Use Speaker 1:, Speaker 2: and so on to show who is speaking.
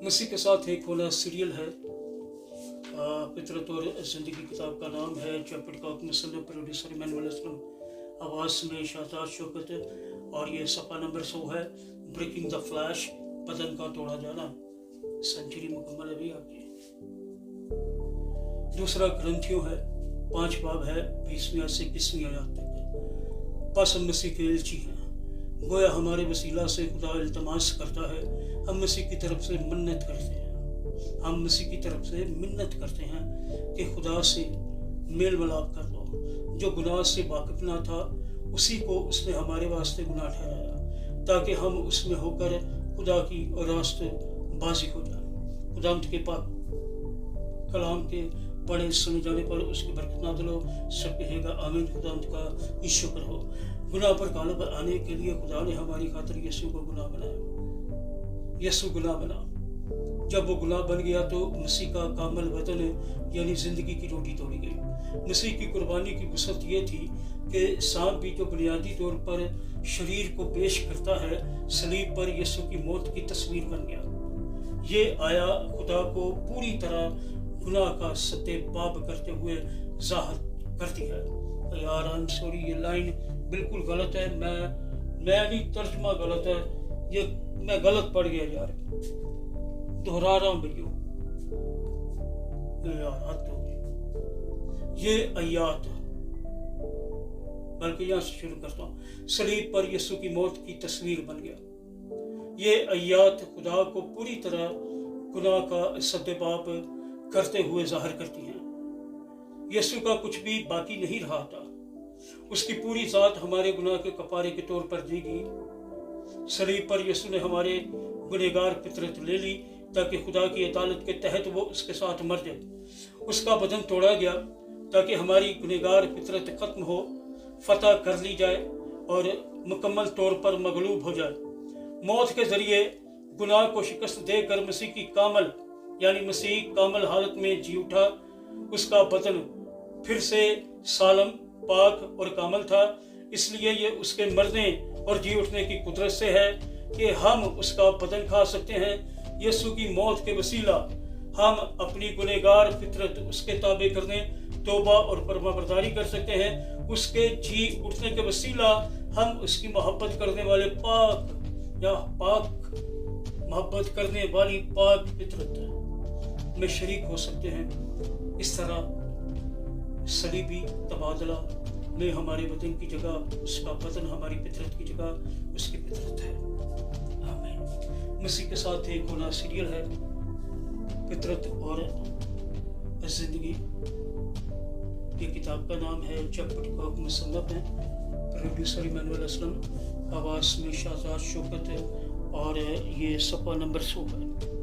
Speaker 1: मसीह के साथ एक होना सीरियल है। फितरत और ज़िंदगी किताब का नाम है। चैप्टर मुसन्निफ प्रोड्यूसर इमानुएल असलम, आवाज़ में शाहजाद शौकत, और ये सफ़ा नंबर 100 है। ब्रेकिंग द फ्लैश, बदन का तोड़ा जाना। सेंचुरी मुकम्मल अभी आपकी। दूसरा ग्रंथियों है, 5 बाब है, 20वीं से 21वीं आयत तक। बस हम मसीह के एलची हैं, गोया हमारे वसीला से खुदा इल्तमास करता है। हम मसीह की तरफ से मिन्नत करते हैं, हम मसीह की तरफ से मिन्नत करते हैं कि खुदा से मेल मिलाप कर लो। जो गुनाह से वाकिफ ना था, उसी को उसने हमारे वास्ते गुनाह ठहराया, ताकि हम उसमें होकर खुदा की रास्त बाजी हो जाए। खुदावंद के पाक कलाम के पढ़े सुने जाने पर उसकी बरकत नाज़िल हो। सब कहेगा आमीन। खुदावंद का ही शुक्र हो। गुनाह पर गालिब आने के लिए खुदा ने हमारी खातिर यीशु को गुनाह बनाया। यीशु गुनाह बना। जब वो गुनाह बन गया तो मसीह का कामल वतन यानी जिंदगी की रोटी तोड़ी गई। मसीह की कुर्बानी की वसअत ये थी कि सांप भी जो बुनियादी तौर पर शरीर को पेश करता है, सलीब पर यीशु की मौत की तस्वीर बन गया। ये आया खुदा को पूरी तरह गुनाह का सत्तेबाब करते हुए जाहिर करती है। यार आई एम सॉरी, ये लाइन बिल्कुल गलत है। मैं नहीं, तर्जमा गलत है, ये मैं गलत पढ़ गया यार, दोहरा रहा हूं भैया। यार हद हो गई। ये आयत, बल्कि यहाँ से शुरू करता हूँ। सलीब पर यीशु की मौत की तस्वीर बन गया। ये आयत खुदा को पूरी तरह गुनाह का सद्देबाब करते हुए जाहिर करती हैं। यीशु का कुछ भी बाकी नहीं रहा था। उसकी पूरी जात हमारे गुनाह के कफारे के तौर पर दी गई। सलीब पर यीशु ने हमारे गुनहगार फितरत ले ली, ताकि खुदा की अदालत के तहत वो उसके साथ मर जाए। उसका बदन तोड़ा गया ताकि हमारी गुनहगार फितरत खत्म हो, फतह कर ली जाए और मुकम्मल तौर पर मगलूब हो जाए। मौत के जरिए गुनाह को शिकस्त देकर मसीह की कामल यानी मसीह कामल हालत में जी उठा। उसका बदन फिर से सालम, पाक और कामल था। इसलिए ये उसके मरने और जी उठने की कुदरत से है कि हम उसका बदन खा सकते हैं। यीशु की मौत के वसीला हम अपनी गुनहगार फितरत उसके ताबे करने, तौबा और फरमाबरदारी कर सकते हैं। उसके जी उठने के वसीला हम उसकी मोहब्बत करने वाले पाक या पाक मोहब्बत करने वाली पाक फितरत में शरीक हो सकते हैं। इस तरह सलीबी तबादला में हमारे बदन की जगह उसका बदन, हमारी फितरत की जगह उसकी फितरत है। आमीन। मसीह के साथ एक होना सीरियल है। फितरत और जिंदगी, ये किताब का नाम है। चैप्टर का मुसन्निफ है प्रोड्यूसर इमानुएल असलम, आवाज़ में शाहजाद शौकत, और ये सफ़ा नंबर 100 है।